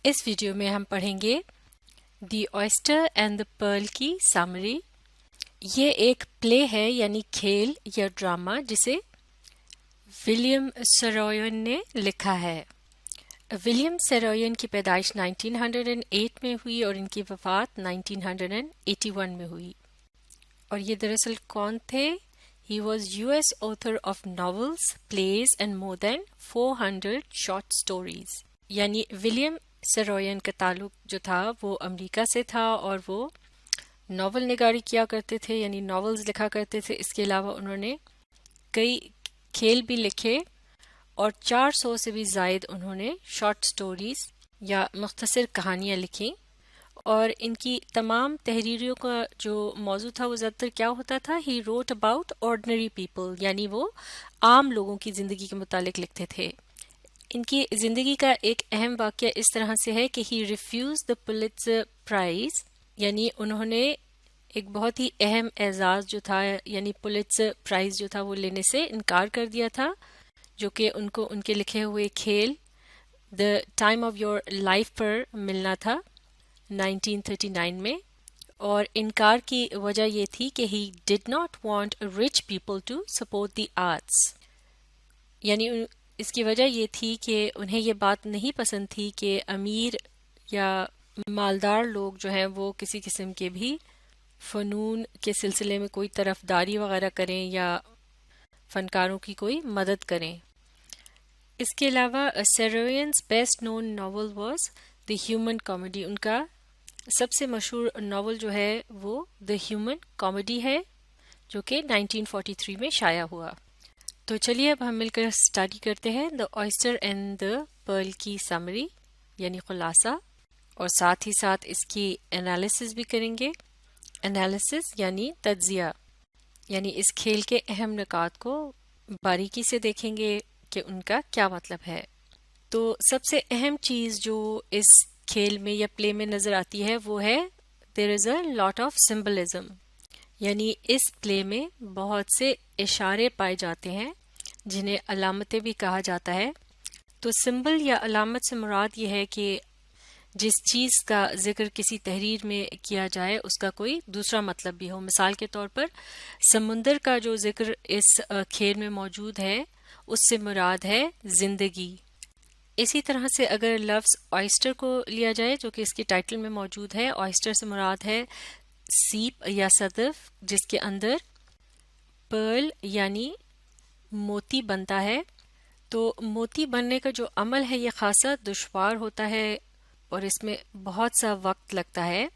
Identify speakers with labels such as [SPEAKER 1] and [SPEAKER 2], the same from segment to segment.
[SPEAKER 1] اس video میں ہم پڑھیں گے دی oyster اینڈ the pearl کی سامری. یہ ایک پلے ہے یعنی کھیل یا ڈرامہ جسے ولیم سروین نے لکھا ہے. ولیم سروین کی پیدائش 1908 میں ہوئی اور ان کی وفات 1981 میں ہوئی. اور یہ دراصل کون تھے؟ He was US author of novels, plays and more than 400 short stories. یعنی ولیم سروین کا تعلق جو تھا وہ امریکہ سے تھا اور وہ ناول نگاری کیا کرتے تھے یعنی ناولز لکھا کرتے تھے. اس کے علاوہ انہوں نے کئی کھیل بھی لکھے اور 400 سے بھی زائد انہوں نے شارٹ سٹوریز یا مختصر کہانیاں لکھیں. اور ان کی تمام تحریریوں کا جو موضوع تھا وہ زیادہ تر کیا ہوتا تھا؟ He wrote about ordinary people, یعنی وہ عام لوگوں کی زندگی کے متعلق لکھتے تھے. ان کی زندگی کا ایک اہم واقعہ اس طرح سے ہے کہ ہی ریفیوز دا پولیٹزر پرائز، یعنی انہوں نے ایک بہت ہی اہم اعزاز جو تھا یعنی پولیٹزر پرائز جو تھا وہ لینے سے انکار کر دیا تھا، جو کہ ان کو ان کے لکھے ہوئے کھیل the time of your life پر ملنا تھا 1939 میں. اور انکار کی وجہ یہ تھی کہ he did not want rich people to support the arts, یعنی اس کی وجہ یہ تھی کہ انہیں یہ بات نہیں پسند تھی کہ امیر یا مالدار لوگ جو ہیں وہ کسی قسم کے بھی فنون کے سلسلے میں کوئی طرفداری وغیرہ کریں یا فنکاروں کی کوئی مدد کریں. اس کے علاوہ Saroyan's best known novel was the human comedy. ان کا سب سے مشہور ناول جو ہے وہ دی ہیومن کامیڈی ہے جو کہ 1943 میں شائع ہوا. تو چلیے اب ہم مل کر اسٹڈی کرتے ہیں دا oyster اینڈ دا pearl کی سمری یعنی خلاصہ، اور ساتھ ہی ساتھ اس کی انالیسس بھی کریں گے. انالیسس یعنی تجزیہ، یعنی اس کھیل کے اہم نکات کو باریکی سے دیکھیں گے کہ ان کا کیا مطلب ہے. تو سب سے اہم چیز جو اس کھیل میں یا پلے میں نظر آتی ہے وہ ہے there is a lot of symbolism، یعنی اس پلے میں بہت سے اشارے پائے جاتے ہیں جنہیں علامتیں بھی کہا جاتا ہے. تو سمبل یا علامت سے مراد یہ ہے کہ جس چیز کا ذکر کسی تحریر میں کیا جائے اس کا کوئی دوسرا مطلب بھی ہو. مثال کے طور پر سمندر کا جو ذکر اس کھیل میں موجود ہے اس سے مراد ہے زندگی. اسی طرح سے اگر لفظ oyster کو لیا جائے جو کہ اس کی ٹائٹل میں موجود ہے، oyster سے مراد ہے سیپ یا صدف جس کے اندر پرل یعنی موتی بنتا ہے. تو موتی بننے کا جو عمل ہے یہ خاصا دشوار ہوتا ہے اور اس میں بہت سا وقت لگتا ہے.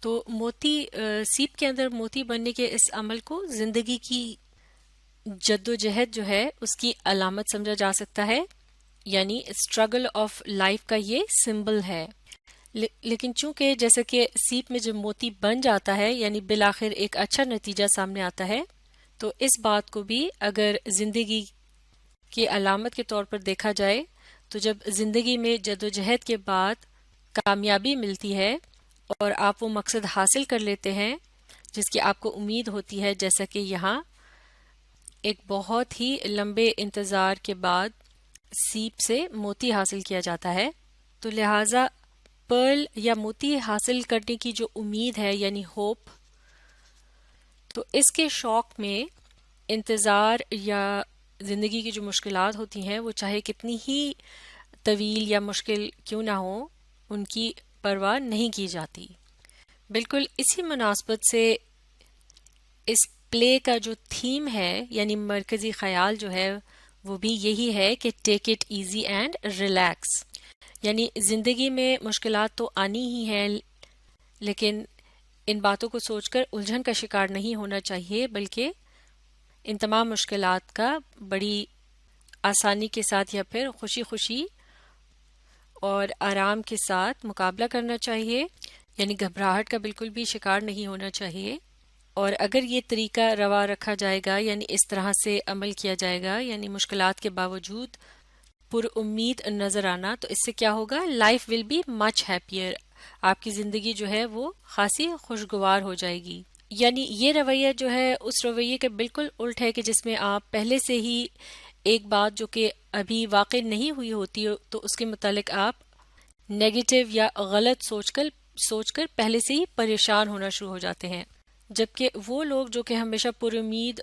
[SPEAKER 1] تو موتی سیپ کے اندر موتی بننے کے اس عمل کو زندگی کی جد و جہد جو ہے اس کی علامت سمجھا جا سکتا ہے، یعنی اسٹرگل آف لائف کا یہ سمبل ہے. لیکن چونکہ جیسا کہ سیپ میں جب موتی بن جاتا ہے یعنی بالآخر ایک اچھا نتیجہ سامنے آتا ہے، تو اس بات کو بھی اگر زندگی کی علامت کے طور پر دیکھا جائے تو جب زندگی میں جد و جہد کے بعد کامیابی ملتی ہے اور آپ وہ مقصد حاصل کر لیتے ہیں جس کی آپ کو امید ہوتی ہے، جیسا کہ یہاں ایک بہت ہی لمبے انتظار کے بعد سیپ سے موتی حاصل کیا جاتا ہے، تو لہٰذا پرل یا موتی حاصل کرنے کی جو امید ہے یعنی ہوپ، تو اس کے شوق میں انتظار یا زندگی کی جو مشکلات ہوتی ہیں وہ چاہے کتنی ہی طویل یا مشکل کیوں نہ ہو ان کی پرواہ نہیں کی جاتی. بالکل اسی مناسبت سے اس پلے کا جو تھیم ہے یعنی مرکزی خیال جو ہے وہ بھی یہی ہے کہ take it easy and relax, یعنی زندگی میں مشکلات تو آنی ہی ہیں لیکن ان باتوں کو سوچ کر الجھن کا شکار نہیں ہونا چاہیے، بلکہ ان تمام مشکلات کا بڑی آسانی کے ساتھ یا پھر خوشی خوشی اور آرام کے ساتھ مقابلہ کرنا چاہیے، یعنی گھبراہٹ کا بالکل بھی شکار نہیں ہونا چاہیے. اور اگر یہ طریقہ روا رکھا جائے گا یعنی اس طرح سے عمل کیا جائے گا یعنی مشکلات کے باوجود پر امید نظر آنا، تو اس سے کیا ہوگا؟ Life will be much happier, آپ کی زندگی جو ہے وہ خاصی خوشگوار ہو جائے گی. یعنی یہ رویہ جو ہے اس رویے کے بالکل الٹ ہے کہ جس میں آپ پہلے سے ہی ایک بات جو کہ ابھی واقع نہیں ہوئی ہوتی تو اس کے متعلق آپ نیگیٹو یا غلط سوچ کر پہلے سے ہی پریشان ہونا شروع ہو جاتے ہیں، جبکہ وہ لوگ جو کہ ہمیشہ پر امید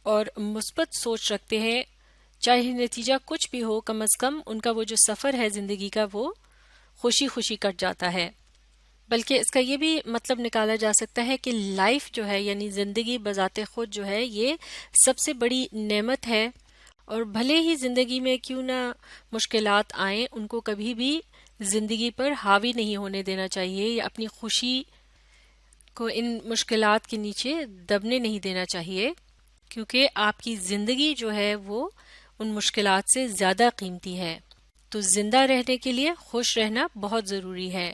[SPEAKER 1] اور مثبت سوچ رکھتے ہیں، چاہے نتیجہ کچھ بھی ہو، کم از کم ان کا وہ جو سفر ہے زندگی کا وہ خوشی خوشی کٹ جاتا ہے۔ بلکہ اس کا یہ بھی مطلب نکالا جا سکتا ہے کہ لائف جو ہے یعنی زندگی بذات خود جو ہے یہ سب سے بڑی نعمت ہے، اور بھلے ہی زندگی میں کیوں نہ مشکلات آئیں، ان کو کبھی بھی زندگی پر حاوی نہیں ہونے دینا چاہیے یا اپنی خوشی کو ان مشکلات کے نیچے دبنے نہیں دینا چاہیے، کیونکہ آپ کی زندگی جو ہے وہ ان مشکلات سے زیادہ قیمتی ہے۔ تو زندہ رہنے کے لیے خوش رہنا بہت ضروری ہے،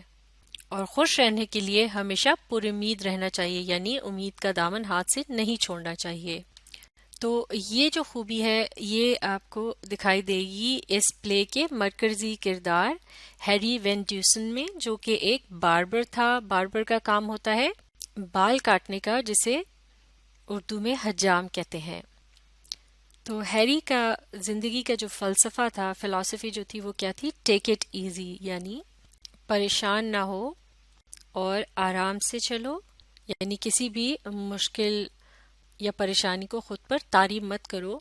[SPEAKER 1] اور خوش رہنے کے لیے ہمیشہ پر امید رہنا چاہیے، یعنی امید کا دامن ہاتھ سے نہیں چھوڑنا چاہیے۔ تو یہ جو خوبی ہے یہ آپ کو دکھائی دے گی اس پلے کے مرکزی کردار ہیری وین ڈیوسن میں، جو کہ ایک باربر تھا۔ باربر کا کام ہوتا ہے بال کاٹنے کا، جسے اردو میں حجام کہتے ہیں۔ تو ہیری کا زندگی کا جو فلسفہ تھا، فلسفی جو تھی وہ کیا تھی؟ ٹیک اٹ ایزی، یعنی پریشان نہ ہو اور آرام سے چلو، یعنی کسی بھی مشکل یا پریشانی کو خود پر طاری مت کرو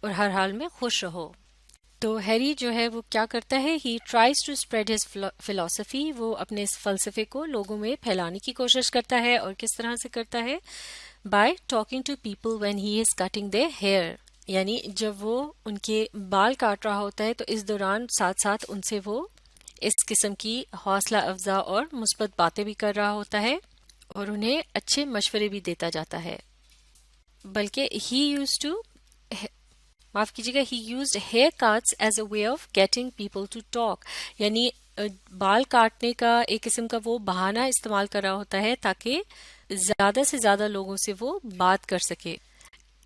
[SPEAKER 1] اور ہر حال میں خوش رہو۔ تو ہیری جو ہے وہ کیا کرتا ہے؟ He tries to spread his فلسفی، وہ اپنے اس فلسفے کو لوگوں میں پھیلانے کی کوشش کرتا ہے، اور کس طرح سے کرتا ہے؟ By talking to people when he is cutting their hair, یعنی جب وہ ان کے بال کاٹ رہا ہوتا ہے تو اس دوران ساتھ ساتھ ان سے وہ اس قسم کی حوصلہ افزا اور مثبت باتیں بھی کر رہا ہوتا ہے، اور انہیں اچھے مشورے بھی دیتا جاتا ہے۔ بلکہ معاف کیجیے گا، he used haircuts as a way of getting people to talk, یعنی بال کاٹنے کا ایک قسم کا وہ بہانہ استعمال کر رہا ہوتا ہے تاکہ زیادہ سے زیادہ لوگوں سے وہ بات کر سکے۔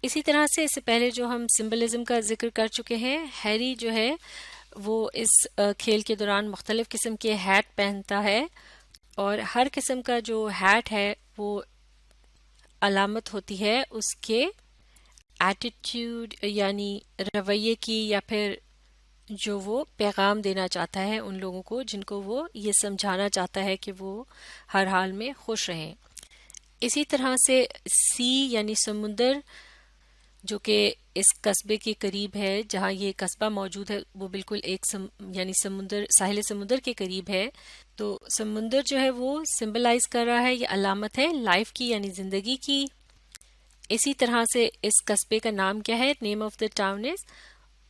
[SPEAKER 1] اسی طرح سے اس سے پہلے جو ہم سمبلزم کا ذکر کر چکے ہیں، ہیری جو ہے وہ اس کھیل کے دوران مختلف قسم کے ہیٹ پہنتا ہے، اور ہر قسم کا جو ہیٹ ہے وہ علامت ہوتی ہے اس کے ایٹیٹیوڈ یعنی رویے کی، یا پھر جو وہ پیغام دینا چاہتا ہے ان لوگوں کو جن کو وہ یہ سمجھانا چاہتا ہے کہ وہ ہر حال میں خوش رہیں۔ اسی طرح سے سی یعنی سمندر، جو کہ اس قصبے کے قریب ہے، جہاں یہ قصبہ موجود ہے وہ بالکل ایک یعنی سمندر، ساحل سمندر کے قریب ہے، تو سمندر جو ہے وہ سمبلائز کر رہا ہے، یہ علامت ہے لائف کی یعنی زندگی کی۔ اسی طرح سے اس قصبے کا نام کیا ہے؟ Name of the town is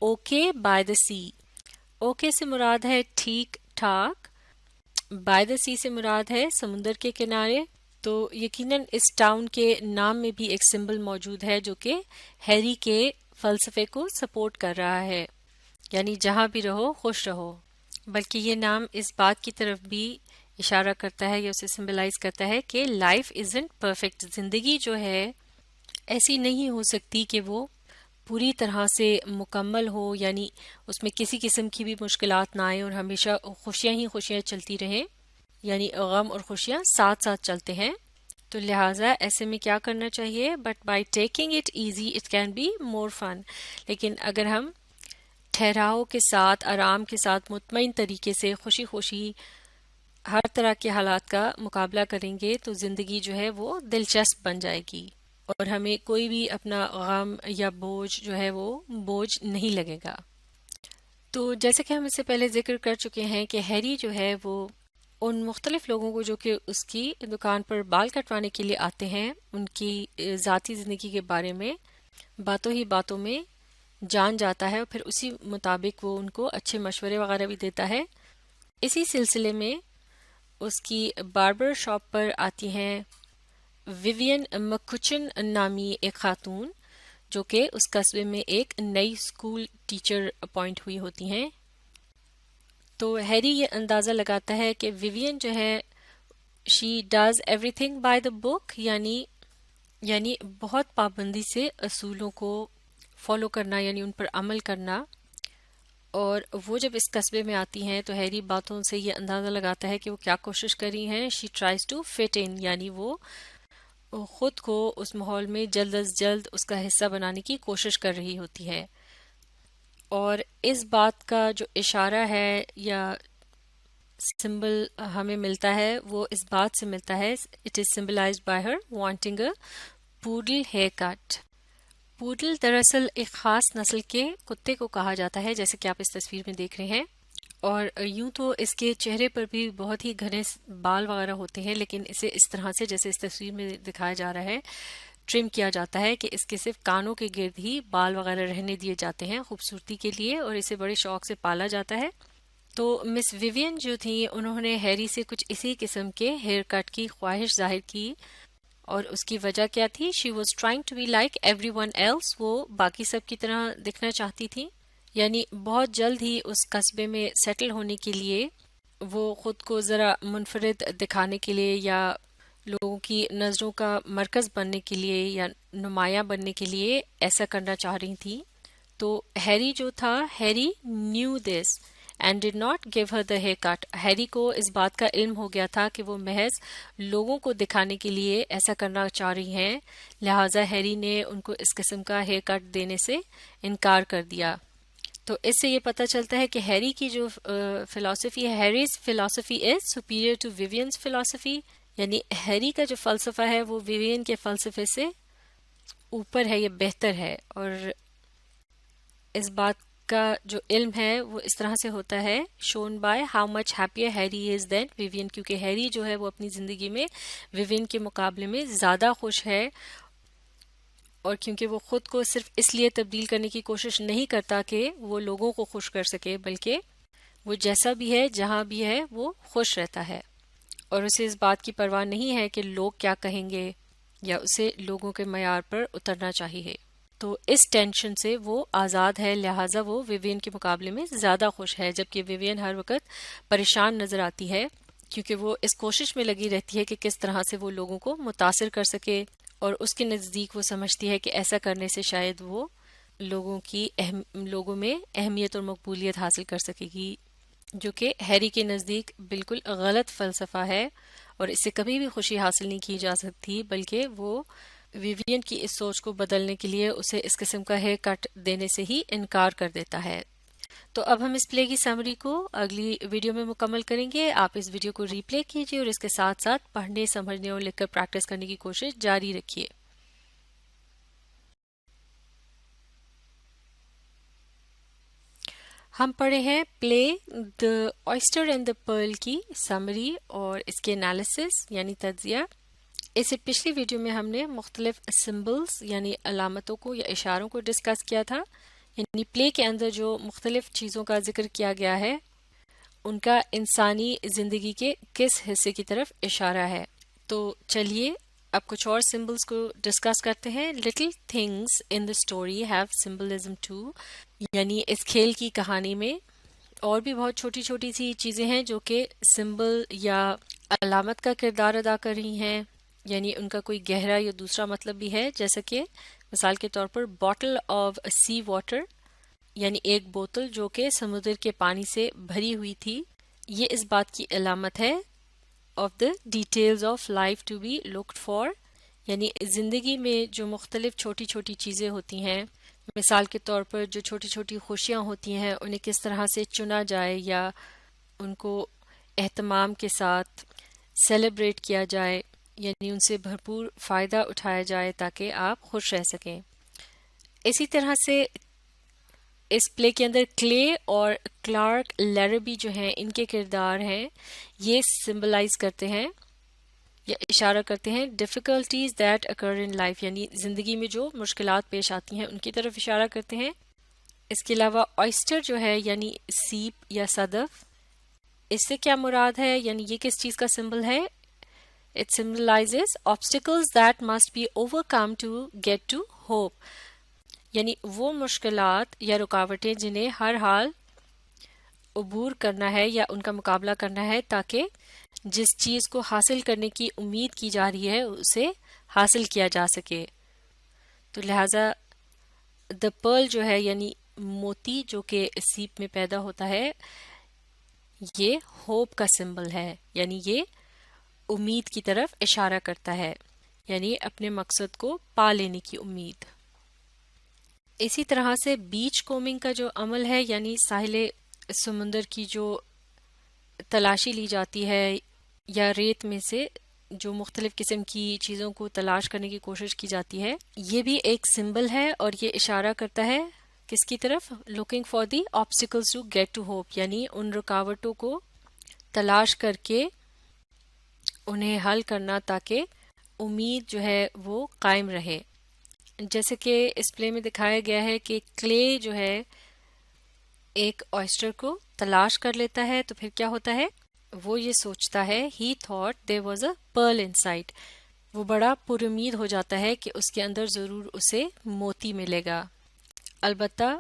[SPEAKER 1] Okay by the sea. Okay سے مراد ہے ٹھیک ٹھاک، بائی دا سی سے مراد ہے سمندر کے کنارے۔ تو یقیناً اس ٹاؤن کے نام میں بھی ایک سمبل موجود ہے جو کہ ہیری کے فلسفے کو سپورٹ کر رہا ہے، یعنی جہاں بھی رہو خوش رہو۔ بلکہ یہ نام اس بات کی طرف بھی اشارہ کرتا ہے یا اسے سمبلائز کرتا ہے کہ لائف ازنٹ پرفیکٹ، زندگی جو ہے ایسی نہیں ہو سکتی کہ وہ پوری طرح سے مکمل ہو، یعنی اس میں کسی قسم کی بھی مشکلات نہ آئیں اور ہمیشہ خوشیاں ہی خوشیاں چلتی رہیں، یعنی غم اور خوشیاں ساتھ ساتھ چلتے ہیں۔ تو لہٰذا ایسے میں کیا کرنا چاہیے؟ But by taking it easy it can be more fun, لیکن اگر ہم ٹھہراؤ کے ساتھ، آرام کے ساتھ، مطمئن طریقے سے خوشی خوشی ہر طرح کے حالات کا مقابلہ کریں گے تو زندگی جو ہے وہ دلچسپ بن جائے گی، اور ہمیں کوئی بھی اپنا غم یا بوجھ جو ہے وہ بوجھ نہیں لگے گا۔ تو جیسے کہ ہم اس سے پہلے ذکر کر چکے ہیں کہ ہیری جو ہے وہ ان مختلف لوگوں کو جو کہ اس کی دکان پر بال کٹوانے کے لیے آتے ہیں ان کی ذاتی زندگی کے بارے میں باتوں ہی باتوں میں جان جاتا ہے، اور پھر اسی مطابق وہ ان کو اچھے مشورے وغیرہ بھی دیتا ہے۔ اسی سلسلے میں اس کی باربر شاپ پر آتی ہیں ویوین مکچن نامی ایک خاتون، جو کہ اس قصبے میں ایک نئی اسکول ٹیچر اپوائنٹ ہوئی ہوتی ہیں۔ تو ہیری یہ اندازہ لگاتا ہے کہ ویوین جو ہے she does everything by the book, یعنی بہت پابندی سے اصولوں کو فالو کرنا، یعنی ان پر عمل کرنا۔ اور وہ جب اس قصبے میں آتی ہیں تو ہیری باتوں سے یہ اندازہ لگاتا ہے کہ وہ کیا کوشش کر رہی ہیں۔ شی ٹرائز ٹو فٹ ان، یعنی وہ خود کو اس ماحول میں جلد از جلد اس کا حصہ بنانے کی کوشش کر رہی ہوتی ہے، اور اس بات کا جو اشارہ ہے یا سمبل ہمیں ملتا ہے وہ اس بات سے ملتا ہے، it is symbolized by her wanting a poodle haircut. Poodle دراصل ایک خاص نسل کے کتے کو کہا جاتا ہے، جیسے کہ آپ اس تصویر میں دیکھ رہے ہیں، اور یوں تو اس کے چہرے پر بھی بہت ہی گھنے بال وغیرہ ہوتے ہیں، لیکن اسے اس طرح سے جیسے اس تصویر میں دکھایا جا رہا ہے ٹرم کیا جاتا ہے کہ اس کے صرف کانوں کے گرد ہی بال وغیرہ رہنے دیے جاتے ہیں خوبصورتی کے لیے، اور اسے بڑے شوق سے پالا جاتا ہے۔ تو مس ویوین جو تھی انہوں نے ہیری سے کچھ اسی قسم کے ہیئر کٹ کی خواہش ظاہر کی، اور اس کی وجہ کیا تھی؟ She was trying to be like everyone else, وہ باقی سب کی طرح دکھنا چاہتی تھی، یعنی بہت جلد ہی اس قصبے میں سیٹل ہونے کے لیے وہ خود کو ذرا منفرد دکھانے کے لیے یا لوگوں کی نظروں کا مرکز بننے کے لیے یا نمایاں بننے کے لیے ایسا کرنا چاہ رہی تھی۔ تو ہیری جو تھا، Harry knew this and did not give her the haircut. Harry کو اس بات کا علم ہو گیا تھا کہ وہ محض لوگوں کو دکھانے کے لیے ایسا کرنا چاہ رہی ہیں، لہٰذا ہیری نے ان کو اس قسم کا ہیئر کٹ دینے سے انکار کر دیا۔ تو اس سے یہ پتہ چلتا ہے کہ ہیری کی جو فلسفی ہے، ہیریز فلسفی از سپیریئر ٹو ویوینز فلسفی، یعنی ہیری کا جو فلسفہ ہے وہ ویوین کے فلسفے سے اوپر ہے، یہ بہتر ہے، اور اس بات کا جو علم ہے وہ اس طرح سے ہوتا ہے shown by how much happier Harry is than Vivian, کیونکہ ہیری جو ہے وہ اپنی زندگی میں ویوین کے مقابلے میں زیادہ خوش ہے، اور کیونکہ وہ خود کو صرف اس لیے تبدیل کرنے کی کوشش نہیں کرتا کہ وہ لوگوں کو خوش کر سکے، بلکہ وہ جیسا بھی ہے جہاں بھی ہے وہ خوش رہتا ہے، اور اسے اس بات کی پرواہ نہیں ہے کہ لوگ کیا کہیں گے، یا اسے لوگوں کے معیار پر اترنا چاہیے۔ تو اس ٹینشن سے وہ آزاد ہے، لہٰذا وہ ویوین کے مقابلے میں زیادہ خوش ہے، جبکہ ویوین ہر وقت پریشان نظر آتی ہے کیونکہ وہ اس کوشش میں لگی رہتی ہے کہ کس طرح سے وہ لوگوں کو متاثر کر سکے، اور اس کے نزدیک وہ سمجھتی ہے کہ ایسا کرنے سے شاید وہ لوگوں میں اہمیت اور مقبولیت حاصل کر سکے گی، جو کہ ہیری کے نزدیک بالکل غلط فلسفہ ہے، اور اس سے کبھی بھی خوشی حاصل نہیں کی جا سکتی، بلکہ وہ ویوین کی اس سوچ کو بدلنے کے لیے اسے اس قسم کا ہیئر کٹ دینے سے ہی انکار کر دیتا ہے۔ تو اب ہم اس پلے کی سمری کو اگلی ویڈیو میں مکمل کریں گے۔ آپ اس ویڈیو کو ری پلے کیجیے اور اس کے ساتھ ساتھ پڑھنے، سمجھنے اور لکھ کر پریکٹس کرنے کی کوشش جاری رکھیے۔ ہم پڑھے ہیں پلے دا آئسٹر اینڈ دا پرل کی سمری اور اس کے انالیسس یعنی تجزیہ۔ اس سے پچھلی ویڈیو میں ہم نے مختلف سمبلز یعنی علامتوں کو یا اشاروں کو ڈسکس کیا تھا، یعنی پلے کے اندر جو مختلف چیزوں کا ذکر کیا گیا ہے ان کا انسانی زندگی کے کس حصے کی طرف اشارہ ہے۔ تو چلیے اب کچھ اور سمبلز کو ڈسکس کرتے ہیں۔ Little things in the story have symbolism too, یعنی اس کھیل کی کہانی میں اور بھی بہت چھوٹی چھوٹی سی چیزیں ہیں جو کہ سمبل یا علامت کا کردار ادا کر رہی ہیں، یعنی ان کا کوئی گہرا یا دوسرا مطلب بھی ہے، جیسا کہ مثال کے طور پر باٹل آف سی واٹر، یعنی ایک بوتل جو کہ سمندر کے پانی سے بھری ہوئی تھی، یہ اس بات کی علامت ہے of the details of life to be looked for, یعنی زندگی میں جو مختلف چھوٹی چھوٹی چیزیں ہوتی ہیں، مثال کے طور پر جو چھوٹی چھوٹی خوشیاں ہوتی ہیں انہیں کس طرح سے چنا جائے یا ان کو اہتمام کے ساتھ سیلیبریٹ کیا جائے، یعنی ان سے بھرپور فائدہ اٹھایا جائے تاکہ آپ خوش رہ سکیں۔ اسی طرح سے اس پلے کے اندر کلے اور کلارک لیربی جو ہیں ان کے کردار ہیں، یہ سمبلائز کرتے ہیں یا اشارہ کرتے ہیں difficulties that occur in life, یعنی زندگی میں جو مشکلات پیش آتی ہیں ان کی طرف اشارہ کرتے ہیں۔ اس کے علاوہ آئسٹر جو ہے یعنی سیپ یا صدف، اس سے کیا مراد ہے، یعنی یہ کس چیز کا سمبل ہے؟ It symbolizes obstacles that must be overcome to get to hope، یعنی وہ مشکلات یا رکاوٹیں جنہیں ہر حال عبور کرنا ہے یا ان کا مقابلہ کرنا ہے تاکہ جس چیز کو حاصل کرنے کی امید کی جا رہی ہے اسے حاصل کیا جا سکے۔ تو لہٰذا دا پرل جو ہے یعنی موتی جو کہ سیپ میں پیدا ہوتا ہے، یہ ہوپ کا سمبل ہے، یعنی یہ امید کی طرف اشارہ کرتا ہے، یعنی اپنے مقصد کو پا لینے کی امید۔ اسی طرح سے بیچ کومنگ کا جو عمل ہے، یعنی ساحل سمندر کی جو تلاشی لی جاتی ہے یا ریت میں سے جو مختلف قسم کی چیزوں کو تلاش کرنے کی کوشش کی جاتی ہے، یہ بھی ایک سمبل ہے اور یہ اشارہ کرتا ہے کس کی طرف؟ Looking for the obstacles to get to hope, یعنی ان رکاوٹوں کو تلاش کر کے انہیں حل کرنا تاکہ امید جو ہے وہ قائم رہے. جیسے کہ اس پلے میں دکھایا گیا ہے کہ کلے جو ہے ایک آئسٹر کو تلاش کر لیتا ہے، تو پھر کیا ہوتا ہے؟ وہ یہ سوچتا ہے he thought there was a Pearl in sight, وہ بڑا پر امید ہو جاتا ہے کہ اس کے اندر ضرور اسے موتی ملے گا. البتہ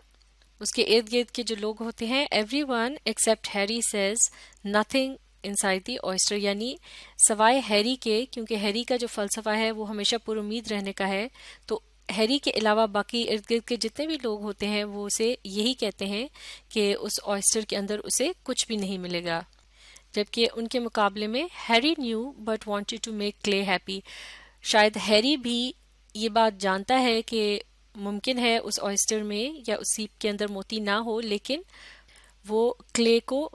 [SPEAKER 1] اس کے ارد گرد کے جو لوگ ہوتے ہیں، everyone except Harry says nothing inside the oyster, یعنی سوائے ہیری کے، کیونکہ ہیری کا جو فلسفہ ہے وہ ہمیشہ پر امید رہنے کا ہے، تو ہیری کے علاوہ باقی ارد گرد کے جتنے بھی لوگ ہوتے ہیں وہ اسے یہی کہتے ہیں کہ اس آئسٹر کے اندر اسے کچھ بھی نہیں ملے گا. جبکہ ان کے مقابلے میں Harry knew but wanted to make Clay happy, شاید ہیری بھی یہ بات جانتا ہے کہ ممکن ہے اس آئسٹر میں یا اس سیپ کے اندر موتی نہ ہو، لیکن وہ کلے کو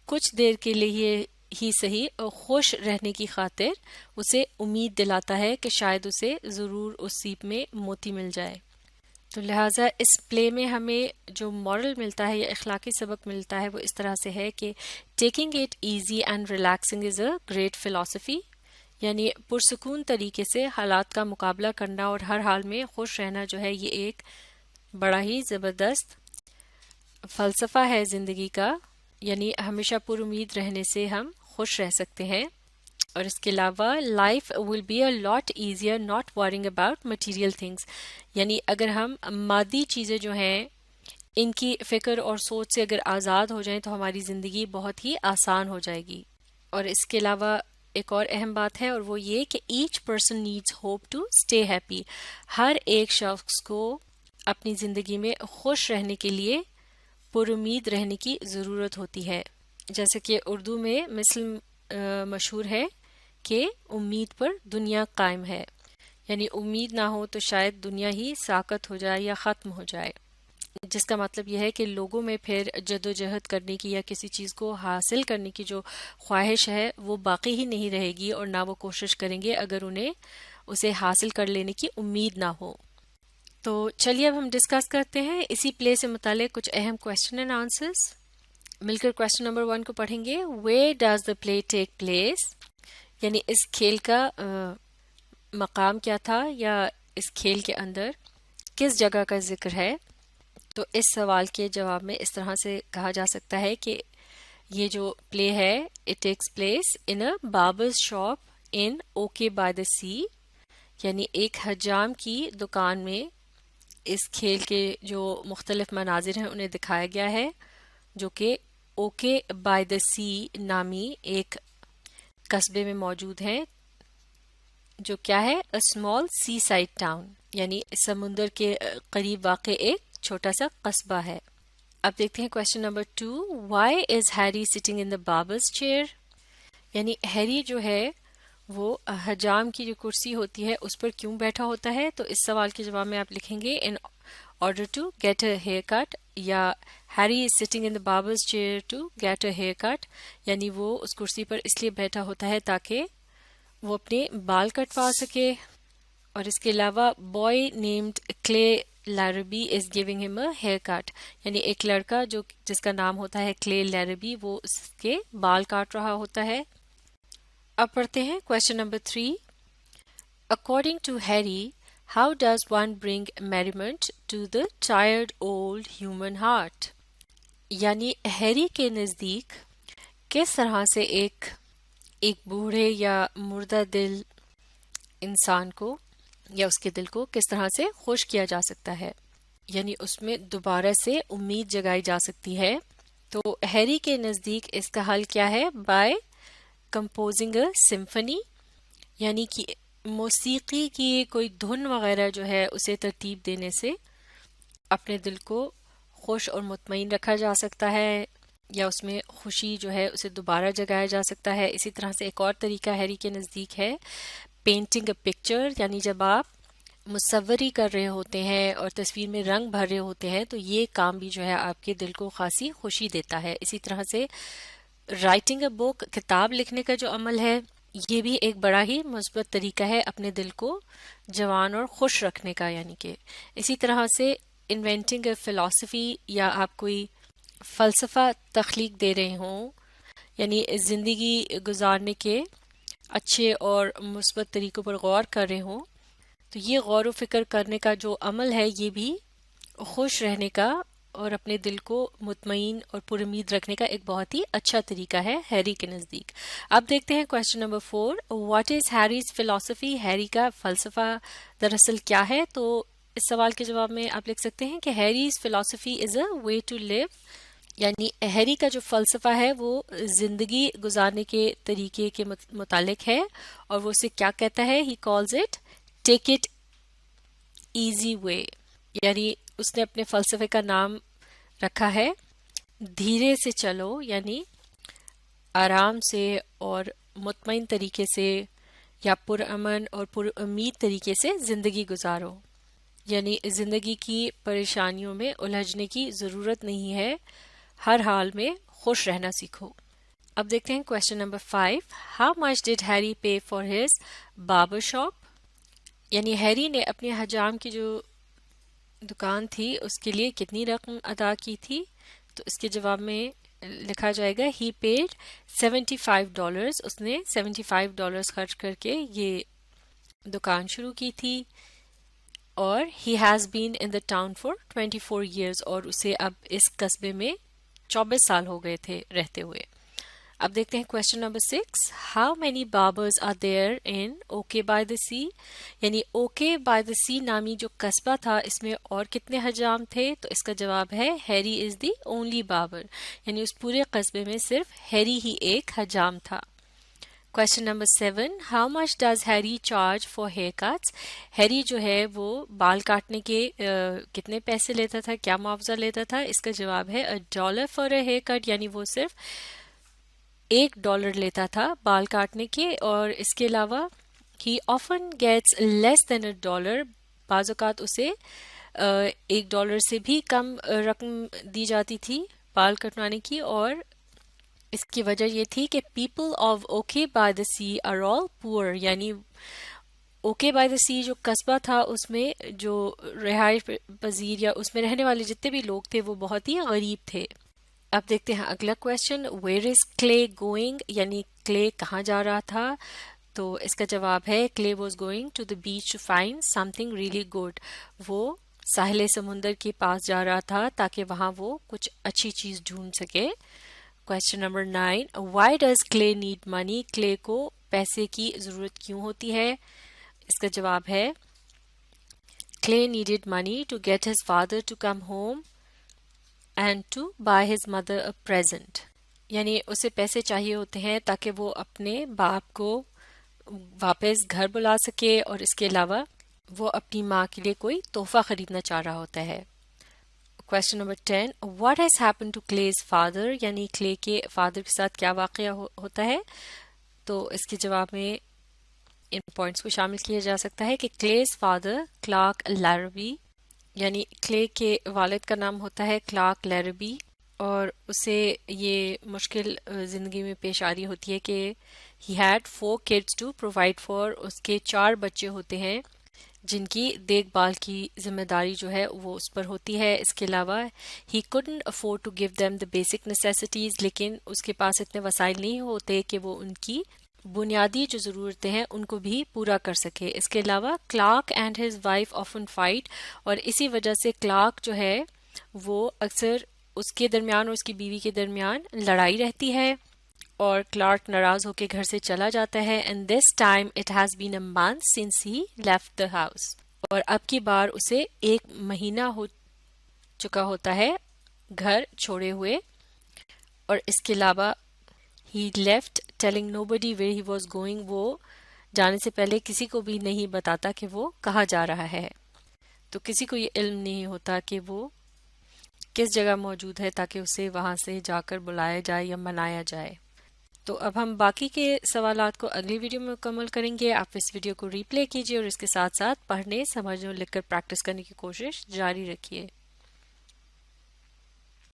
[SPEAKER 1] کچھ دیر کے لیے ہی صحیح خوش رہنے کی خاطر اسے امید دلاتا ہے کہ شاید اسے ضرور اس سیپ میں موتی مل جائے. تو لہٰذا اس پلے میں ہمیں جو مورل ملتا ہے یا اخلاقی سبق ملتا ہے وہ اس طرح سے ہے کہ taking it easy and relaxing is a great philosophy, یعنی پرسکون طریقے سے حالات کا مقابلہ کرنا اور ہر حال میں خوش رہنا جو ہے یہ ایک بڑا ہی زبردست فلسفہ ہے زندگی کا، یعنی ہمیشہ پر امید رہنے سے ہم خوش رہ سکتے ہیں. اور اس کے علاوہ life will be a lot easier not worrying about material things, یعنی اگر ہم مادی چیزیں جو ہیں ان کی فکر اور سوچ سے اگر آزاد ہو جائیں تو ہماری زندگی بہت ہی آسان ہو جائے گی. اور اس کے علاوہ ایک اور اہم بات ہے اور وہ یہ کہ each person needs hope to stay happy, ہر ایک شخص کو اپنی زندگی میں خوش رہنے کے لیے پر امید رہنے کی ضرورت ہوتی ہے. جیسے کہ اردو میں مثل مشہور ہے کہ امید پر دنیا قائم ہے، یعنی امید نہ ہو تو شاید دنیا ہی ساکت ہو جائے یا ختم ہو جائے، جس کا مطلب یہ ہے کہ لوگوں میں پھر جد و جہد کرنے کی یا کسی چیز کو حاصل کرنے کی جو خواہش ہے وہ باقی ہی نہیں رہے گی، اور نہ وہ کوشش کریں گے اگر انہیں اسے حاصل کر لینے کی امید نہ ہو. تو چلیے اب ہم ڈسکس کرتے ہیں اسی پلے سے متعلق کچھ اہم کویسچن اینڈ آنسرز. مل کر کویسچن نمبر 1 کو پڑھیں گے. Where does the play take place, یعنی اس کھیل کا مقام کیا تھا یا اس کھیل کے اندر کس جگہ کا ذکر ہے. تو اس سوال کے جواب میں اس طرح سے کہا جا سکتا ہے کہ یہ جو پلے ہے it takes place in a barber's shop in Okay by the sea, یعنی ایک حجام کی دکان میں اس کھیل کے جو مختلف مناظر ہیں انہیں دکھایا گیا ہے، جو کہ اوکے بائی دا سی نامی ایک قصبے میں موجود ہیں، جو کیا ہے a small seaside town, یعنی سمندر کے قریب واقع ایک چھوٹا سا قصبہ ہے. اب دیکھتے ہیں question number 2. Why is Harry sitting in the barber's chair, یعنی ہیری جو ہے وہ حجام کی جو کرسی ہوتی ہے اس پر کیوں بیٹھا ہوتا ہے. تو اس سوال کے جواب میں آپ لکھیں گے in order to get a haircut, یا Harry is sitting in the barber's chair to get a haircut, یعنی وہ اس کرسی پر اس لیے بیٹھا ہوتا ہے تاکہ وہ اپنے بال کٹوا سکے. اور اس کے علاوہ boy named Clay Larbey is giving him a haircut, یعنی ایک لڑکا جو جس کا نام ہوتا ہے کلے لیربی وہ اس کے بال کاٹ رہا ہوتا ہے. اب پڑھتے ہیں question number 3. According to Harry how does one bring merriment to the tired old human heart, یعنی ہیری کے نزدیک کس طرح سے ایک بوڑھے یا مردہ دل انسان کو یا اس کے دل کو کس طرح سے خوش کیا جا سکتا ہے، یعنی اس میں دوبارہ سے امید جگائی جا سکتی ہے. تو ہیری کے نزدیک اس کا حل کیا ہے؟ بائی کمپوزنگ اے سمفنی، یعنی کہ موسیقی کی کوئی دھن وغیرہ جو ہے اسے ترتیب دینے سے اپنے دل کو خوش اور مطمئن رکھا جا سکتا ہے، یا اس میں خوشی جو ہے اسے دوبارہ جگایا جا سکتا ہے. اسی طرح سے ایک اور طریقہ ہیری کے نزدیک ہے پینٹنگ اے پکچر، یعنی جب آپ مصوری کر رہے ہوتے ہیں اور تصویر میں رنگ بھر رہے ہوتے ہیں تو یہ کام بھی جو ہے آپ کے دل کو خاصی خوشی دیتا ہے. اسی طرح سے رائٹنگ اے بک، کتاب لکھنے کا جو عمل ہے، یہ بھی ایک بڑا ہی مثبت طریقہ ہے اپنے دل کو جوان اور خوش رکھنے کا. یعنی کہ اسی طرح سے انوینٹنگ اے فلسفی، یا آپ کوئی فلسفہ تخلیق دے رہے ہوں، یعنی زندگی گزارنے کے اچھے اور مثبت طریقوں پر غور کر رہے ہوں، تو یہ غور و فکر کرنے کا جو عمل ہے یہ بھی خوش رہنے کا اور اپنے دل کو مطمئن اور پر امید رکھنے کا ایک بہت ہی اچھا طریقہ ہے ہیری کے نزدیک. اب دیکھتے ہیں کوشچن نمبر 4. واٹ از ہیریز فلسفی؟ ہیری کا فلسفہ دراصل کیا ہے؟ تو اس سوال کے جواب میں آپ لکھ سکتے ہیں کہ ہیریز فلسفی از اے وے ٹو لیو، یعنی ہیری کا جو فلسفہ ہے وہ زندگی گزارنے کے طریقے کے متعلق ہے، اور وہ اسے کیا کہتا ہے؟ He calls it take it easy way, یعنی اس نے اپنے فلسفے کا نام رکھا ہے دھیرے سے چلو، یعنی آرام سے اور مطمئن طریقے سے یا پرامن اور پر امید طریقے سے زندگی گزارو. یعنی زندگی کی پریشانیوں میں الجھنے کی ضرورت نہیں ہے، ہر حال میں خوش رہنا سیکھو. اب دیکھتے ہیں question number 5. How much did Harry pay for his barber shop? یعنی ہیری نے اپنے حجام کی جو دکان تھی اس کے لیے کتنی رقم ادا کی تھی؟ تو اس کے جواب میں لکھا جائے گا ہی پیڈ $75. اس نے $75 خرچ کر کے یہ دکان شروع کی تھی، اور he has been in the town for 24 years، اور اسے اب اس قصبے میں 24 سال ہو گئے تھے رہتے ہوئے. اب دیکھتے ہیں question number 6. How many barbers are there in Okay by the sea? یعنی اوکے بائی دا سی نامی جو قصبہ تھا اس میں اور کتنے حجام تھے؟ تو اس کا جواب ہے Harry is the only barber, یعنی اس پورے قصبے میں صرف ہیری ہی ایک حجام تھا. Question number 7. How much does Harry charge for haircuts? Harry جو ہے وہ بال کاٹنے کے کتنے پیسے لیتا تھا، کیا معاوضہ لیتا تھا؟ اس کا جواب ہے $1 فار اے ہیئر کٹ، یعنی وہ صرف $1 لیتا تھا بال کاٹنے کے. اور اس کے علاوہ ہی آفن گیٹس لیس دین $1، بعض اوقات اسے $1 سے بھی کم رقم دی جاتی تھی بال کٹوانے کی. اور اس کی وجہ یہ تھی کہ people of Okay by the sea are all poor, یعنی اوکے بائی دا سی جو قصبہ تھا اس میں جو رہائش پذیر یا اس میں رہنے والے جتنے بھی لوگ تھے وہ بہت ہی غریب تھے. اب دیکھتے ہیں اگلا question. Where is Clay going? یعنی کلے کہاں جا رہا تھا؟ تو اس کا جواب ہے Clay was going to the beach to find something really good. وہ ساحل سمندر کے پاس جا رہا تھا تاکہ وہاں وہ کچھ اچھی چیز ڈھونڈ سکے. Question number 9. Why does clay need money? Clay کو پیسے کی ضرورت کیوں ہوتی ہے؟ اس کا جواب ہے Clay needed money to get his father to come home and to buy his mother a present. یعنی اسے پیسے چاہیے ہوتے ہیں تاکہ وہ اپنے باپ کو واپس گھر بلا سکے، اور اس کے علاوہ وہ اپنی ماں کے لیے کوئی تحفہ خریدنا چاہ رہا ہوتا ہے. Question number 10. What has happened to Clay's father? یعنی کلے کے فادر کے ساتھ کیا واقعہ ہوتا ہے؟ تو اس کے جواب میں ان پوائنٹس کو شامل کیا جا سکتا ہے کہ کلیز فادر کلارک لیربی، یعنی کلے کے والد کا نام ہوتا ہے کلارک لیربی، اور اسے یہ مشکل زندگی میں پیش آ رہی ہوتی ہے کہ he had 4 kids to provide for. اس کے 4 بچے ہوتے ہیں جن کی دیکھ بھال کی ذمہ داری جو ہے وہ اس پر ہوتی ہے. اس کے علاوہ ہی couldn't afford to give them the basic necessities، لیکن اس کے پاس اتنے وسائل نہیں ہوتے کہ وہ ان کی بنیادی جو ضرورتیں ہیں ان کو بھی پورا کر سکے. اس کے علاوہ Clark and his wife often fight, اور اسی وجہ سے کلارک جو ہے وہ اکثر اس کے درمیان اور اس کی بیوی کے درمیان لڑائی رہتی ہے، اور کلارک ناراض ہو کے گھر سے چلا جاتا ہے. And this time it has been a month since he left the house, اور اب کی بار اسے 1 مہینہ ہو چکا ہوتا ہے گھر چھوڑے ہوئے. اور اس کے علاوہ he left telling nobody where he was going, وہ جانے سے پہلے کسی کو بھی نہیں بتاتا کہ وہ کہاں جا رہا ہے. تو کسی کو یہ علم نہیں ہوتا کہ وہ کس جگہ موجود ہے تاکہ اسے وہاں سے جا کر بلایا جائے یا منایا جائے. تو اب ہم باقی کے سوالات کو اگلی ویڈیو میں مکمل کریں گے. آپ اس ویڈیو کو ری پلے کیجیے اور اس کے ساتھ ساتھ پڑھنے، سمجھنے اور لکھ کر پریکٹس کرنے کی کوشش جاری رکھیے.